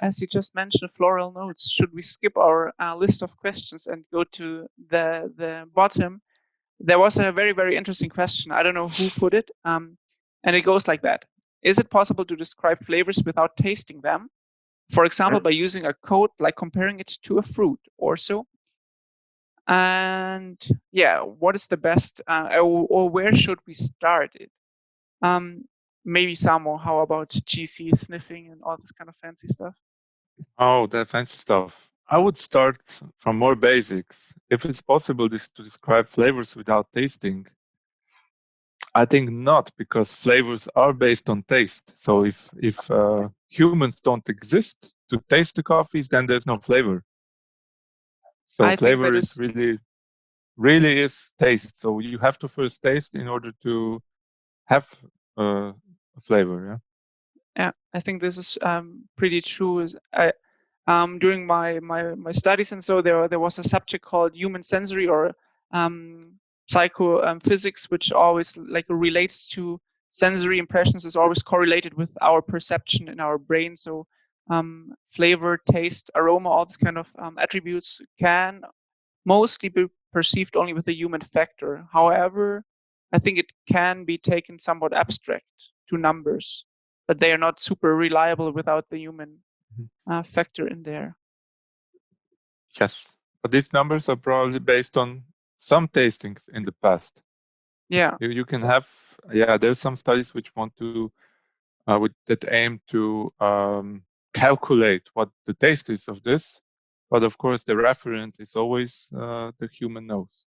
as you just mentioned, floral notes, should we skip our list of questions and go to the bottom? There was a very, very interesting question. I don't know who put it. And it goes like that. Is it possible to describe flavors without tasting them? For example, by using a code, like comparing it to a fruit or so. And yeah, what is the best, or where should we start it? Maybe Samo, how about GC sniffing and all this kind of fancy stuff? Oh, that fancy stuff. I would start from more basics. If it's possible to describe flavors without tasting, I think not, because flavors are based on taste. So if humans don't exist to taste the coffees, then there's no flavor. So I think flavor that is is really is taste. So you have to first taste in order to have a flavor. yeah, I think this is pretty true. During my studies and so there was a subject called human sensory or psycho physics, which always like relates to sensory impressions, is always correlated with our perception in our brain. So flavor, taste, aroma, all these kind of attributes can mostly be perceived only with a human factor. However, I think it can be taken somewhat abstract to numbers, but they are not super reliable without the human factor in there. Yes, but these numbers are probably based on some tastings in the past. Yeah, You can have, there's some studies which want to that aim to calculate what the taste is of this, but of course the reference is always the human nose.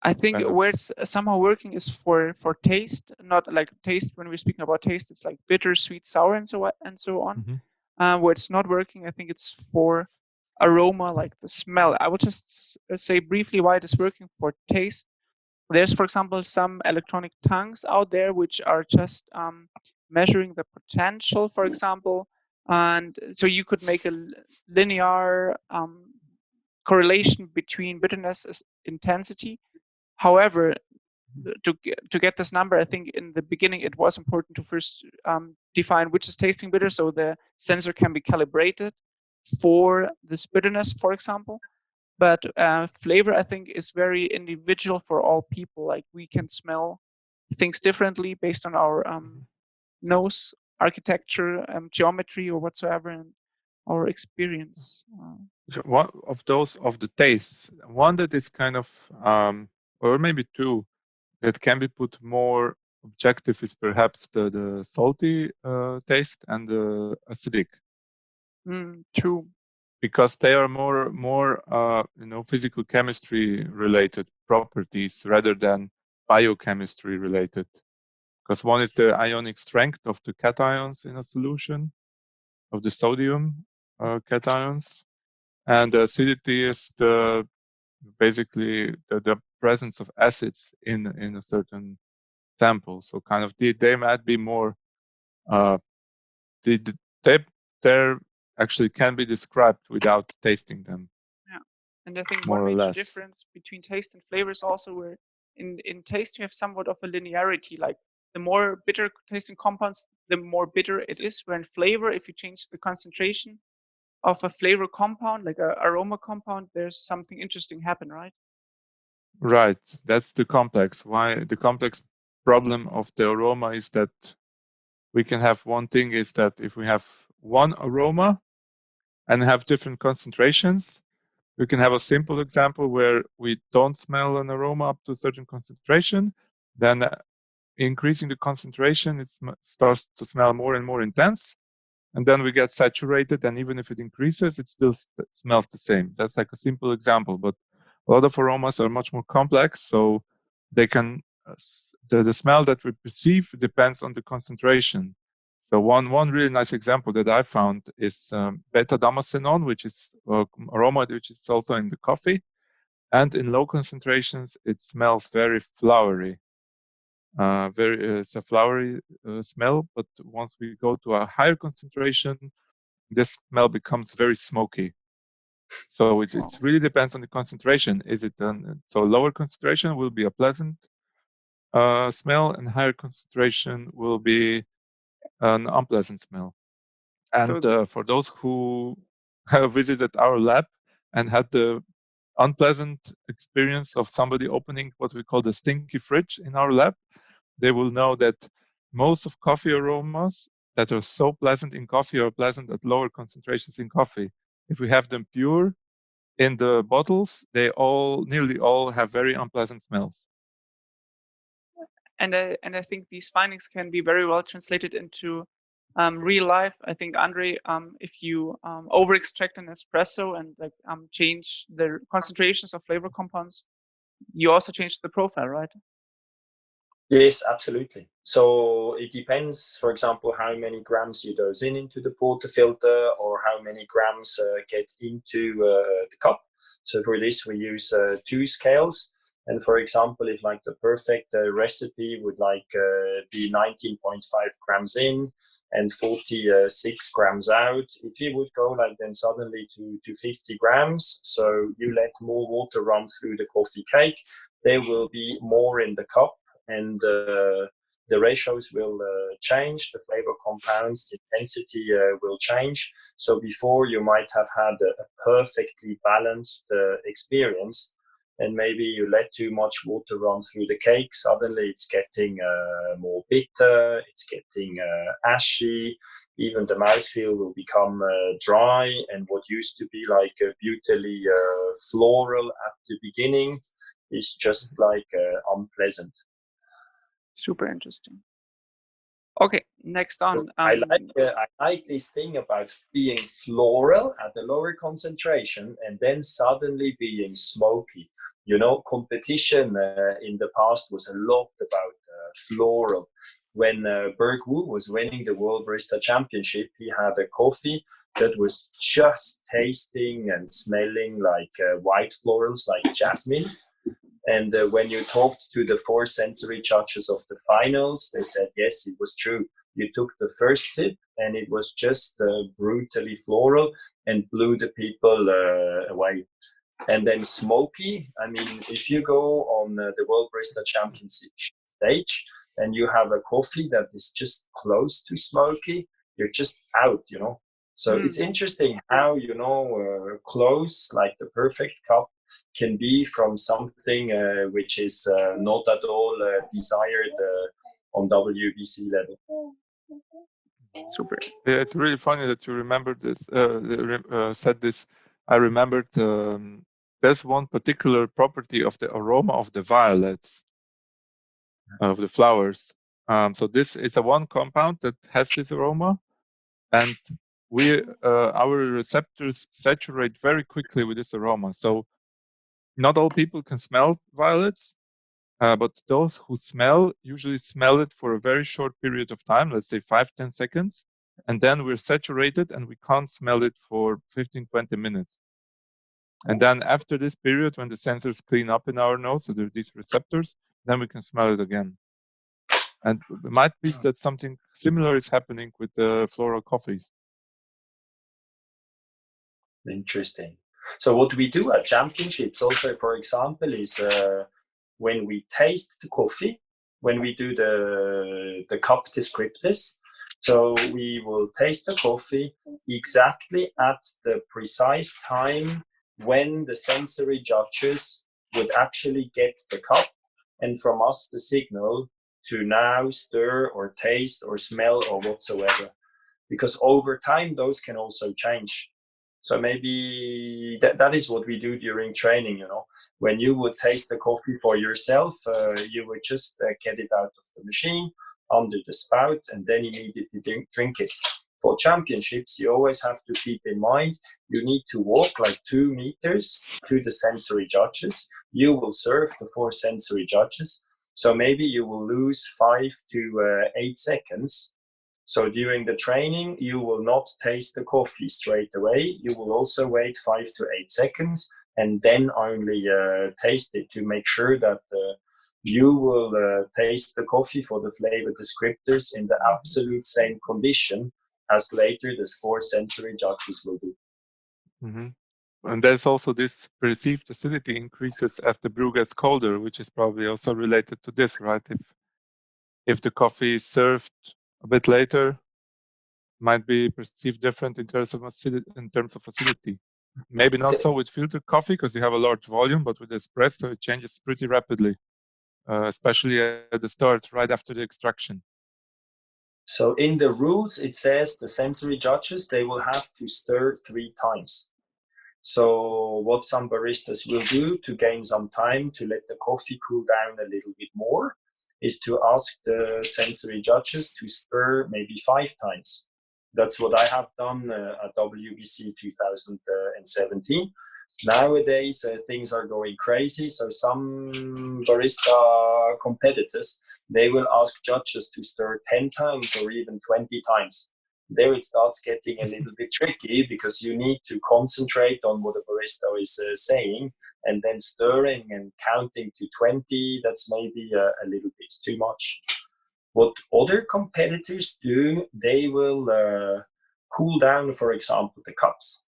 I think Kind of. where it's somehow working is for taste, not like taste. When we're speaking about taste, it's like bitter, sweet, sour, and so on. Where it's not working, I think it's for aroma, like the smell. I will just say briefly why it is working for taste. There's, for example, some electronic tongues out there which are just measuring the potential, for example, and so you could make a linear correlation between bitterness intensity. However, to get this number, I think in the beginning it was important to first define which is tasting bitter, so the sensor can be calibrated for this bitterness, for example. But flavor, I think, is very individual for all people. Like we can smell things differently based on our nose architecture, geometry, or whatsoever, and our experience. One of those of the tastes, one that is kind of, or maybe two, that can be put more objective is perhaps the salty taste and the acidic. True. Because they are more physical chemistry related properties rather than biochemistry related. Because one is the ionic strength of the cations in a solution of the sodium cations, and the acidity is basically the presence of acids in a certain sample. So kind of they might be more they actually can be described without tasting them. Yeah, and I think More one or major less. difference between taste and flavor is also where in taste you have somewhat of a linearity. Like the more bitter tasting compounds, the more bitter it is. Where in flavor, if you change the concentration of a flavor compound, like a aroma compound, there's something interesting happen, right? Right. That's the complex. Why the complex problem of the aroma is that we can have one thing is that if we have one aroma and have different concentrations, we can have a simple example where we don't smell an aroma up to a certain concentration. Then increasing the concentration, it starts to smell more and more intense. And then we get saturated, and even if it increases, it still smells the same. That's like a simple example, but a lot of aromas are much more complex, so they can the smell that we perceive depends on the concentration. So one really nice example that I found is beta-Damascenone, which is aroma which is also in the coffee, and in low concentrations it smells very flowery. It's a flowery smell, but once we go to a higher concentration, this smell becomes very smoky. So it really depends on the concentration. Is it so lower concentration will be a pleasant smell, and higher concentration will be an unpleasant smell. And for those who have visited our lab and had the unpleasant experience of somebody opening what we call the stinky fridge in our lab, they will know that most of coffee aromas that are so pleasant in coffee are pleasant at lower concentrations in coffee. If we have them pure in the bottles, they nearly all have very unpleasant smells. And I think these findings can be very well translated into real life. I think, Andre, if you over extract an espresso and like change the concentrations of flavor compounds, you also change the profile, right? Yes, absolutely. So it depends, for example, how many grams you dose into the portafilter or how many grams get into the cup. So for this, we use 2 scales. And for example, if like the perfect recipe would like be 19.5 grams in and 46 grams out, if you would go like then suddenly to 50 grams, so you let more water run through the coffee cake, there will be more in the cup, and the ratios will change, the flavor compounds, the intensity will change. So before you might have had a perfectly balanced experience, and maybe you let too much water run through the cake, suddenly it's getting more bitter, it's getting ashy, even the mouthfeel will become dry, and what used to be like beautifully floral at the beginning is just like unpleasant. Super interesting. Okay, next on. I like this thing about being floral at a lower concentration and then suddenly being smoky. You know, competition in the past was a lot about floral. When Berg Wu was winning the World Barista Championship, he had a coffee that was just tasting and smelling like white florals, like jasmine. And when you talked to the 4 sensory judges of the finals, they said, yes, it was true. You took the first sip and it was just brutally floral and blew the people away. And then smoky, I mean, if you go on the World Barista Championship stage and you have a coffee that is just close to smoky, you're just out, you know. So it's interesting how, you know, close, like the perfect cup, can be from something which is not at all desired on WBC level. Super. Yeah, it's really funny that you remembered this. Said this. I remembered there's one particular property of the aroma of the violets, of the flowers. So this it's a one compound that has this aroma, and our receptors saturate very quickly with this aroma. So not all people can smell violets, but those who smell usually smell it for a very short period of time, let's say 5-10 seconds, and then we're saturated and we can't smell it for 15-20 minutes. And then after this period, when the sensors clean up in our nose, so there are these receptors, then we can smell it again. And it might be that something similar is happening with the floral coffees. Interesting. So what we do at championships also, for example, is when we taste the coffee, when we do the cup descriptors, so we will taste the coffee exactly at the precise time when the sensory judges would actually get the cup and from us the signal to now stir or taste or smell or whatsoever. Because over time, those can also change. So maybe that is what we do during training, you know. When you would taste the coffee for yourself, you would just get it out of the machine, under the spout, and then immediately drink it. For championships, you always have to keep in mind, you need to walk like 2 meters to the sensory judges. You will serve the 4 sensory judges. So maybe you will lose 5 to 8 seconds. So during the training, you will not taste the coffee straight away. You will also wait 5 to 8 seconds and then only taste it to make sure that you will taste the coffee for the flavor descriptors in the absolute same condition as later the 4 sensory judges will do. Mm-hmm. And there's also this perceived acidity increases as the brew gets colder, which is probably also related to this, right? If the coffee is served a bit later, might be perceived different in terms of acidity. Maybe not so with filtered coffee because you have a large volume, but with espresso it changes pretty rapidly, especially at the start, right after the extraction. So in the rules, it says the sensory judges, they will have to stir 3 times. So what some baristas will do to gain some time to let the coffee cool down a little bit more is to ask the sensory judges to stir maybe 5 times. That's what I have done at WBC 2017. Nowadays, things are going crazy. So some barista competitors, they will ask judges to stir 10 times or even 20 times. There it starts getting a little bit tricky because you need to concentrate on what the barista is saying, and then stirring and counting to 20, that's maybe a little bit too much. What other competitors do, they will cool down, for example, the cups,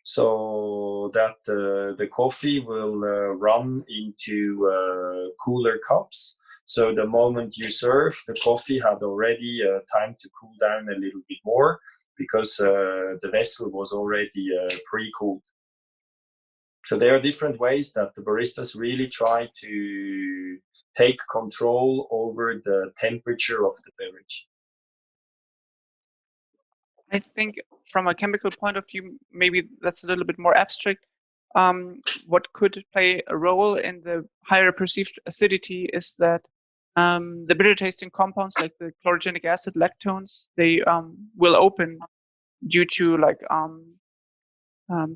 so that the coffee will run into cooler cups. So the moment you serve, the coffee had already time to cool down a little bit more because the vessel was already pre-cooled. So there are different ways that the baristas really try to take control over the temperature of the beverage. I think from a chemical point of view, maybe that's a little bit more abstract. What could play a role in the higher perceived acidity is that the bitter tasting compounds like the chlorogenic acid lactones, they will open due to like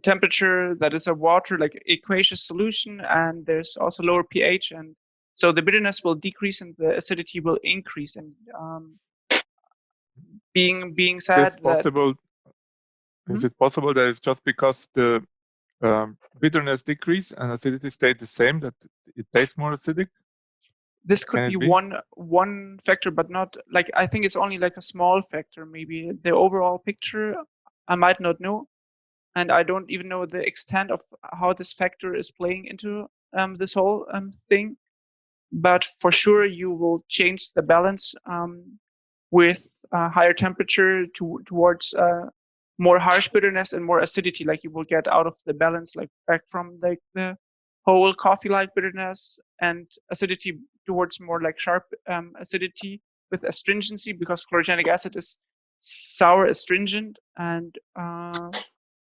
temperature that is a water, like aqueous solution, and there's also lower pH, and so the bitterness will decrease and the acidity will increase. And being said that is it possible that it's just because the bitterness decrease and acidity stayed the same that it tastes more acidic? This could be one factor, but not like, I think it's only like a small factor. Maybe the overall picture I might not know, and I don't even know the extent of how this factor is playing into this whole thing. But for sure, you will change the balance with higher temperature towards more harsh bitterness and more acidity. Like you will get out of the balance, like back from like the whole coffee-like bitterness and acidity towards more like sharp acidity with astringency, because chlorogenic acid is sour astringent, and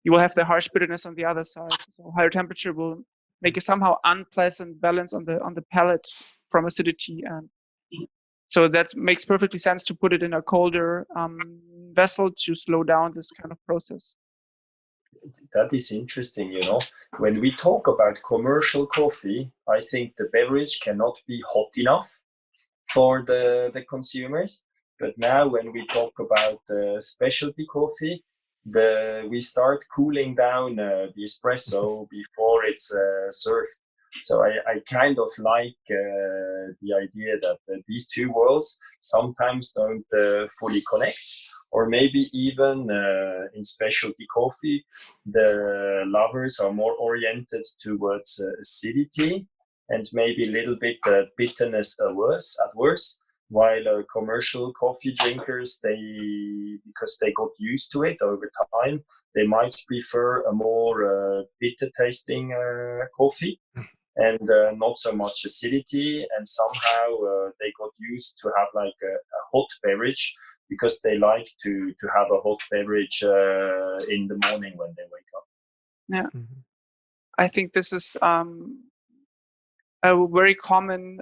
you will have the harsh bitterness on the other side. So higher temperature will make a somehow unpleasant balance on the palate from acidity, and so that makes perfectly sense to put it in a colder vessel to slow down this kind of process. That is interesting, you know. When we talk about commercial coffee, I think the beverage cannot be hot enough for the consumers. But now when we talk about specialty coffee, we start cooling down the espresso before it's served. So I kind of like the idea that these two worlds sometimes don't fully connect. Or maybe even in specialty coffee, the lovers are more oriented towards acidity and maybe a little bit bitterness adverse, while commercial coffee drinkers, because they got used to it over time, they might prefer a more bitter tasting coffee and not so much acidity, and somehow they got used to have like a hot beverage because they like to have a hot beverage in the morning when they wake up. Yeah, I think this is a very common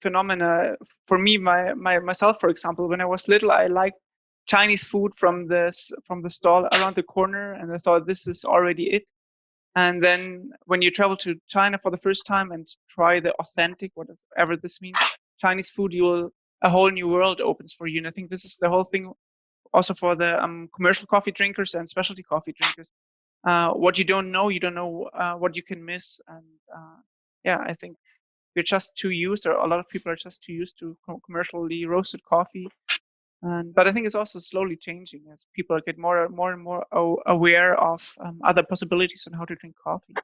phenomena for me. Myself, for example, when I was little, I liked Chinese food from the stall around the corner, and I thought this is already it. And then when you travel to China for the first time and try the authentic, whatever this means, Chinese food, a whole new world opens for you. And I think this is the whole thing also for the commercial coffee drinkers and specialty coffee drinkers. What you don't know what you can miss. And yeah, I think we're just too used, or a lot of people are just too used to commercially roasted coffee. But I think it's also slowly changing as people get more and more aware of other possibilities on how to drink coffee.